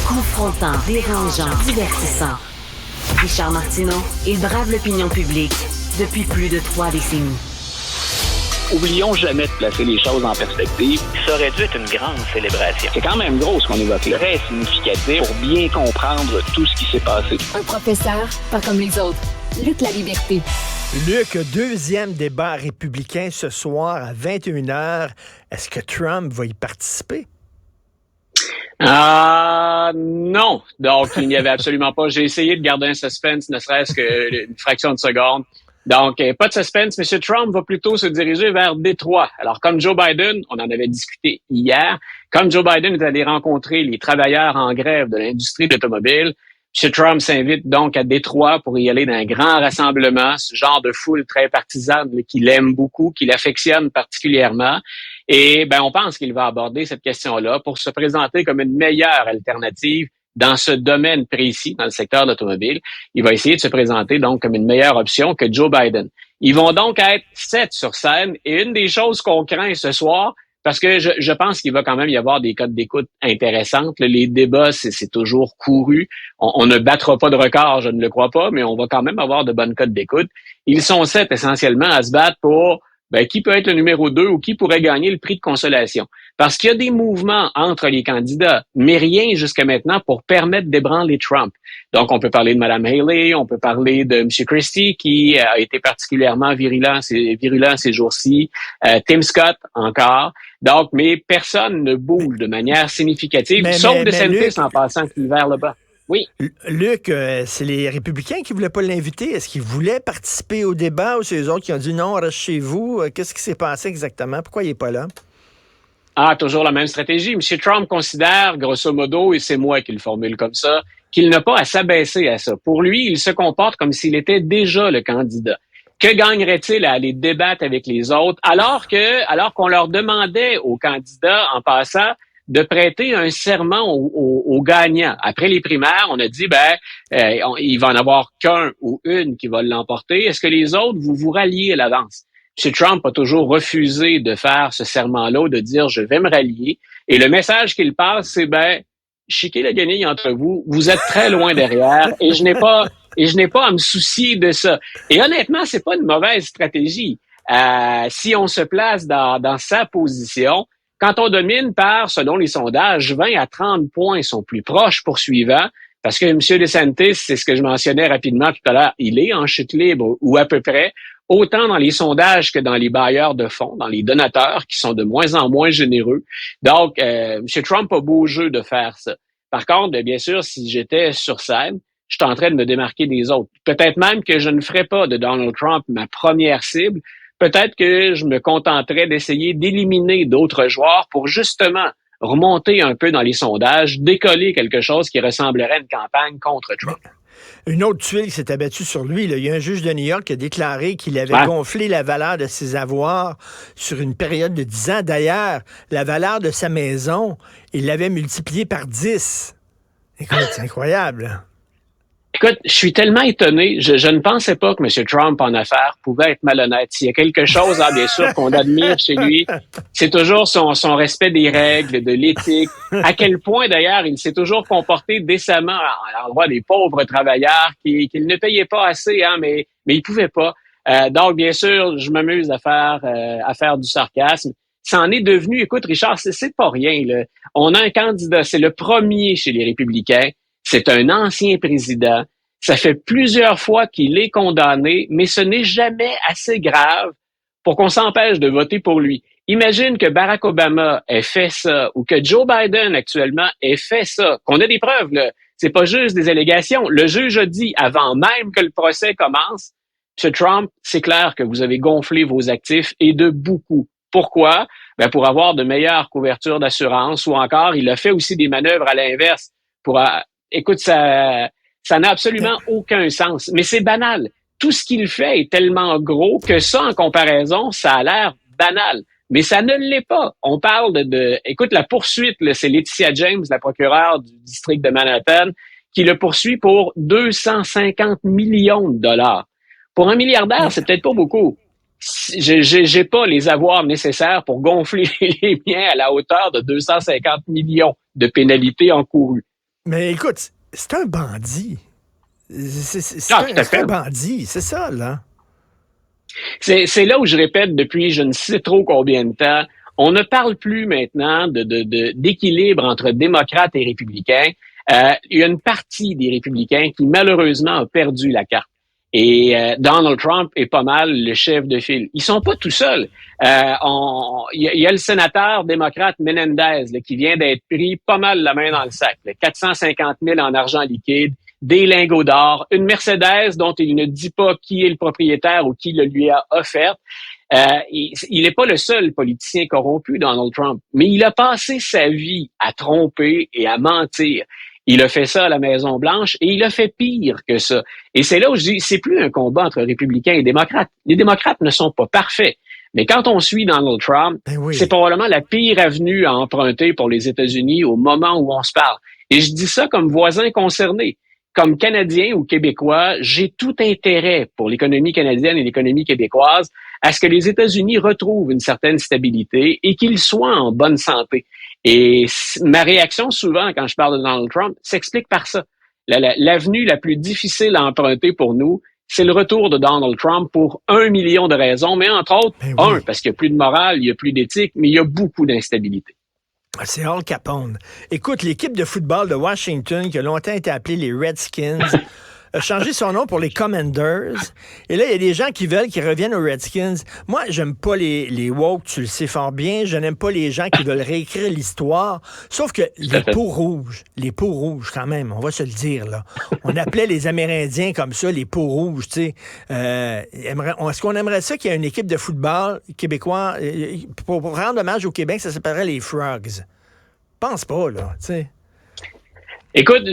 Confrontant, dérangeant, divertissant. Richard Martineau, il brave l'opinion publique depuis plus de 3 décennies. Oublions jamais de placer les choses en perspective. Ça aurait dû être une grande célébration. C'est quand même gros ce qu'on évoque là. Très significatif pour bien comprendre tout ce qui s'est passé. Un professeur, pas comme les autres. Luc La Liberté. Luc, deuxième débat républicain ce soir à 21h. Est-ce que Trump va y participer? Non. Donc, il n'y avait absolument pas. J'ai essayé de garder un suspense, ne serait-ce qu'une fraction de seconde. Donc, pas de suspense. M. Trump va plutôt se diriger vers Détroit. Alors, comme Joe Biden, on en avait discuté hier, comme Joe Biden est allé rencontrer les travailleurs en grève de l'industrie de l'automobile, M. Trump s'invite donc à Détroit pour y aller d'un grand rassemblement, ce genre de foule très partisane qu'il aime beaucoup, qu'il affectionne particulièrement. Et on pense qu'il va aborder cette question-là pour se présenter comme une meilleure alternative dans ce domaine précis, dans le secteur de l'automobile. Il va essayer de se présenter donc comme une meilleure option que Joe Biden. Ils vont donc être 7 sur scène. Et une des choses qu'on craint ce soir, parce que je pense qu'il va quand même y avoir des codes d'écoute intéressantes. Les débats, c'est toujours couru. On ne battra pas de record, je ne le crois pas, mais on va quand même avoir de bonnes codes d'écoute. Ils sont 7 essentiellement à se battre pour qui peut être le numéro 2 ou qui pourrait gagner le prix de consolation. Parce qu'il y a des mouvements entre les candidats, mais rien jusqu'à maintenant pour permettre d'ébranler Trump. Donc, on peut parler de Mme Haley, on peut parler de M. Christie, qui a été particulièrement virulent ces jours-ci, Tim Scott encore. Donc, mais personne ne bouge de manière significative, sauf DeSantis en passant vers le bas. Oui. Luc, c'est les républicains qui voulaient pas l'inviter. Est-ce qu'ils voulaient participer au débat ou c'est eux autres qui ont dit non, reste chez vous? Qu'est-ce qui s'est passé exactement? Pourquoi il n'est pas là? Toujours la même stratégie. M. Trump considère, grosso modo, et c'est moi qui le formule comme ça, qu'il n'a pas à s'abaisser à ça. Pour lui, il se comporte comme s'il était déjà le candidat. Que gagnerait-il à aller débattre avec les autres alors qu'on leur demandait aux candidats, en passant, de prêter un serment aux gagnants. Après les primaires, on a dit, il va en avoir qu'un ou une qui va l'emporter. Est-ce que les autres, vous vous ralliez à l'avance? M. Trump a toujours refusé de faire ce serment-là, de dire, je vais me rallier. Et le message qu'il passe, c'est, chiquez la guenille entre vous, vous êtes très loin derrière et je n'ai pas à me soucier de ça. Et honnêtement, c'est pas une mauvaise stratégie. Si on se place dans sa position, quand on domine par, selon les sondages, 20 à 30 points sont plus proches poursuivants, parce que M. DeSantis, c'est ce que je mentionnais rapidement tout à l'heure, il est en chute libre ou à peu près, autant dans les sondages que dans les bailleurs de fonds, dans les donateurs qui sont de moins en moins généreux. Donc, M. Trump a beau jeu de faire ça. Par contre, bien sûr, si j'étais sur scène, je tenterais de me démarquer des autres. Peut-être même que je ne ferais pas de Donald Trump ma première cible. Peut-être que je me contenterais d'essayer d'éliminer d'autres joueurs pour justement remonter un peu dans les sondages, décoller quelque chose qui ressemblerait à une campagne contre Trump. Une autre tuile qui s'est abattue sur lui, là. Il y a un juge de New York qui a déclaré qu'il avait gonflé la valeur de ses avoirs sur une période de 10 ans. D'ailleurs, la valeur de sa maison, il l'avait multipliée par 10. Écoute, c'est incroyable. Écoute, je suis tellement étonné. Je ne pensais pas que M. Trump, en affaires, pouvait être malhonnête. S'il y a quelque chose, bien sûr, qu'on admire chez lui, c'est toujours son respect des règles, de l'éthique. À quel point, d'ailleurs, il s'est toujours comporté décemment à l'endroit des pauvres travailleurs qu'il ne payait pas assez, mais il pouvait pas. Donc, bien sûr, je m'amuse à faire du sarcasme. Ça en est devenu, écoute, Richard, c'est pas rien, là. On a un candidat, c'est le premier chez les Républicains. C'est un ancien président. Ça fait plusieurs fois qu'il est condamné, mais ce n'est jamais assez grave pour qu'on s'empêche de voter pour lui. Imagine que Barack Obama ait fait ça ou que Joe Biden actuellement ait fait ça, qu'on a des preuves, là. C'est pas juste des allégations. Le juge a dit, avant même que le procès commence, M. Trump, c'est clair que vous avez gonflé vos actifs et de beaucoup. Pourquoi? Pour avoir de meilleures couvertures d'assurance ou encore, il a fait aussi des manœuvres à l'inverse pour... Écoute, ça n'a absolument aucun sens. Mais c'est banal. Tout ce qu'il fait est tellement gros que ça, en comparaison, ça a l'air banal. Mais ça ne l'est pas. On parle écoute, la poursuite, là, c'est Laetitia James, la procureure du district de Manhattan, qui le poursuit pour 250 millions de dollars. Pour un milliardaire, c'est peut-être pas beaucoup. j'ai pas les avoirs nécessaires pour gonfler les miens à la hauteur de 250 millions de pénalités encourues. Mais écoute, c'est un bandit. C'est un bandit, c'est ça, là. C'est là où je répète depuis je ne sais trop combien de temps, on ne parle plus maintenant d'équilibre entre démocrates et républicains. Il y a une partie des républicains qui malheureusement a perdu la carte. Et Donald Trump est pas mal le chef de file. Ils sont pas tout seuls. Il y a le sénateur démocrate Menendez là, qui vient d'être pris pas mal la main dans le sac. Là, 450 000 en argent liquide, des lingots d'or, une Mercedes dont il ne dit pas qui est le propriétaire ou qui le lui a offerte. Il n'est pas le seul politicien corrompu, Donald Trump, mais il a passé sa vie à tromper et à mentir. Il a fait ça à la Maison-Blanche et il a fait pire que ça. Et c'est là où je dis, c'est plus un combat entre républicains et démocrates. Les démocrates ne sont pas parfaits. Mais quand on suit Donald Trump, c'est probablement la pire avenue à emprunter pour les États-Unis au moment où on se parle. Et je dis ça comme voisin concerné. Comme Canadien ou Québécois, j'ai tout intérêt pour l'économie canadienne et l'économie québécoise à ce que les États-Unis retrouvent une certaine stabilité et qu'ils soient en bonne santé. Et ma réaction souvent quand je parle de Donald Trump s'explique par ça. L'avenue la plus difficile à emprunter pour nous, c'est le retour de Donald Trump pour 1 million de raisons, mais entre autres, parce qu'il n'y a plus de morale, il n'y a plus d'éthique, mais il y a beaucoup d'instabilité. C'est Al Capone. Écoute, l'équipe de football de Washington, qui a longtemps été appelée les Redskins, a changé son nom pour les Commanders. Et là, il y a des gens qui veulent qu'ils reviennent aux Redskins. Moi, j'aime pas les woke, tu le sais fort bien. Je n'aime pas les gens qui veulent réécrire l'histoire. Sauf que les peaux rouges quand même, on va se le dire, là. On appelait les Amérindiens comme ça, les peaux rouges, tu sais. Est-ce qu'on aimerait ça qu'il y ait une équipe de football québécois, pour rendre hommage au Québec, ça s'appellerait les Frogs? Pense pas, là, tu sais. Écoute,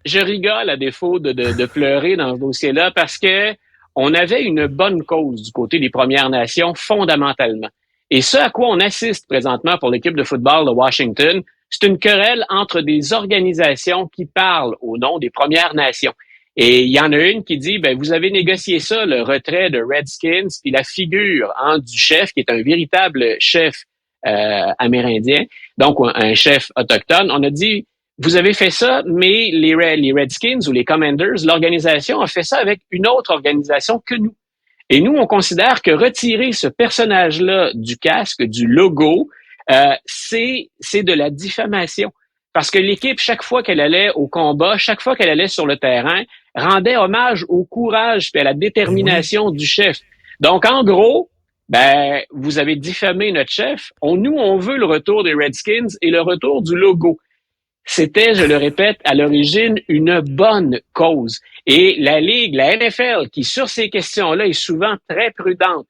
je rigole à défaut de pleurer dans ce dossier-là parce que on avait une bonne cause du côté des Premières Nations fondamentalement. Et ce à quoi on assiste présentement pour l'équipe de football de Washington, c'est une querelle entre des organisations qui parlent au nom des Premières Nations. Et il y en a une qui dit, vous avez négocié ça, le retrait de Redskins, puis la figure du chef, qui est un véritable chef amérindien, donc un chef autochtone. On a dit, vous avez fait ça, mais les Redskins ou les Commanders, l'organisation a fait ça avec une autre organisation que nous. Et nous, on considère que retirer ce personnage-là du casque, du logo, c'est de la diffamation. Parce que l'équipe, chaque fois qu'elle allait au combat, chaque fois qu'elle allait sur le terrain, rendait hommage au courage et à la détermination du chef. Donc, en gros, vous avez diffamé notre chef. Nous, on veut le retour des Redskins et le retour du logo. C'était, je le répète, à l'origine, une bonne cause. Et la Ligue, la NFL, qui sur ces questions-là est souvent très prudente,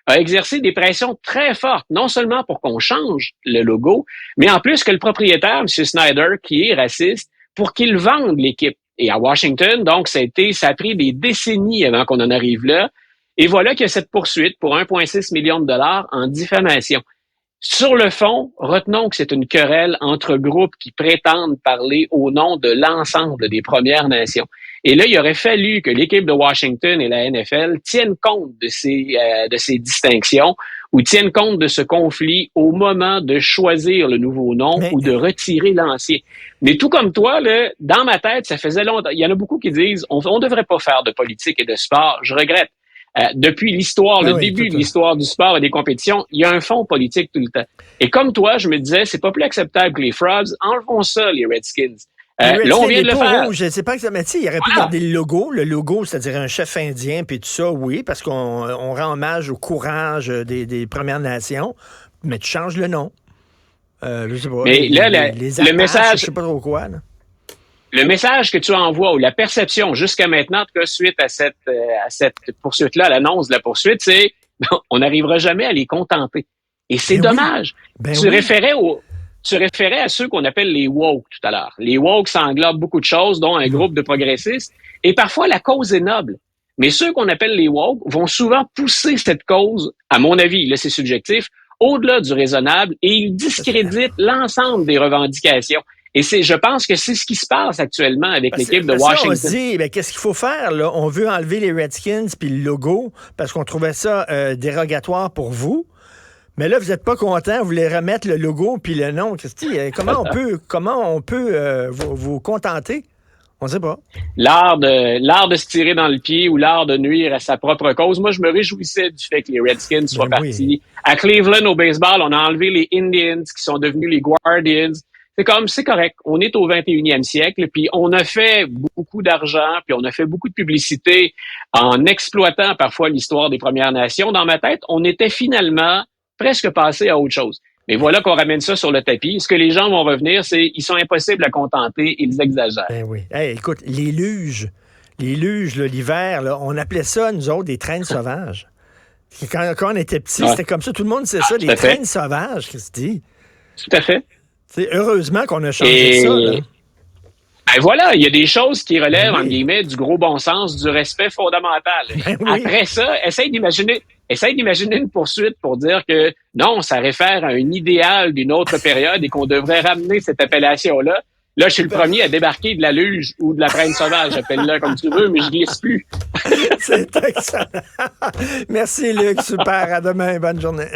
a exercé des pressions très fortes, non seulement pour qu'on change le logo, mais en plus que le propriétaire, M. Snyder, qui est raciste, pour qu'il vende l'équipe. Et à Washington, donc, ça a pris des décennies avant qu'on en arrive là. Et voilà qu'il y a cette poursuite pour 1,6 million de dollars en diffamation. Sur le fond, retenons que c'est une querelle entre groupes qui prétendent parler au nom de l'ensemble des Premières Nations. Et là, il aurait fallu que l'équipe de Washington et la NFL tiennent compte de ces distinctions ou tiennent compte de ce conflit au moment de choisir le nouveau nom ou de retirer l'ancien. Mais tout comme toi, là, dans ma tête, ça faisait longtemps. Il y en a beaucoup qui disent on devrait pas faire de politique et de sport. Je regrette. Depuis l'histoire, le début de l'histoire du sport et des compétitions, il y a un fond politique tout le temps. Et comme toi, je me disais, c'est pas plus acceptable que les Frogs. Enlevons ça, les Redskins. Là, on vient de le faire. Rouges, je sais pas exactement. Il aurait pu garder le logo. Le logo, c'est-à-dire un chef indien, puis tout ça, oui, parce qu'on rend hommage au courage des Premières Nations. Mais tu changes le nom. Je sais pas. Mais le message, je sais pas trop quoi, là. Le message que tu envoies ou la perception jusqu'à maintenant, en tout cas suite à cette poursuite-là, à l'annonce de la poursuite, c'est on n'arrivera jamais à les contenter. Et c'est dommage. Tu référais à ceux qu'on appelle les woke tout à l'heure. Les woke, ça englobe beaucoup de choses, dont un groupe de progressistes. Et parfois, la cause est noble. Mais ceux qu'on appelle les woke vont souvent pousser cette cause, à mon avis, là c'est subjectif, au-delà du raisonnable et ils discréditent l'ensemble des revendications. Et je pense que c'est ce qui se passe actuellement avec l'équipe de Washington. On se dit, qu'est-ce qu'il faut faire, là? On veut enlever les Redskins puis le logo parce qu'on trouvait ça dérogatoire pour vous. Mais là, vous n'êtes pas content, vous voulez remettre le logo puis le nom. Comment on peut vous contenter? On ne sait pas. L'art de se tirer dans le pied ou l'art de nuire à sa propre cause. Moi, je me réjouissais du fait que les Redskins soient partis. Oui. À Cleveland, au baseball, on a enlevé les Indians qui sont devenus les Guardians. C'est correct. On est au 21e siècle, puis on a fait beaucoup d'argent, puis on a fait beaucoup de publicité en exploitant parfois l'histoire des Premières Nations. Dans ma tête, on était finalement presque passé à autre chose. Mais voilà qu'on ramène ça sur le tapis. Ce que les gens vont revenir, c'est ils sont impossibles à contenter, ils exagèrent. Ben oui. Hey, écoute, les luges, là, l'hiver, là, on appelait ça, nous autres, des traînes sauvages. Quand on était petits, c'était comme ça. Tout le monde sait ça, les traînes sauvages, Christy. Tout à fait. C'est heureusement qu'on a changé ça, là. Ben voilà, il y a des choses qui relèvent, en guillemets, du gros bon sens, du respect fondamental. Ben oui. Après ça, essaye d'imaginer une poursuite pour dire que non, ça réfère à un idéal d'une autre période et qu'on devrait ramener cette appellation-là. Là, je suis le premier à débarquer de la luge ou de la traîne sauvage, appelle-le comme tu veux, mais je glisse plus. C'est excellent. Merci, Luc. Super. À demain. Bonne journée.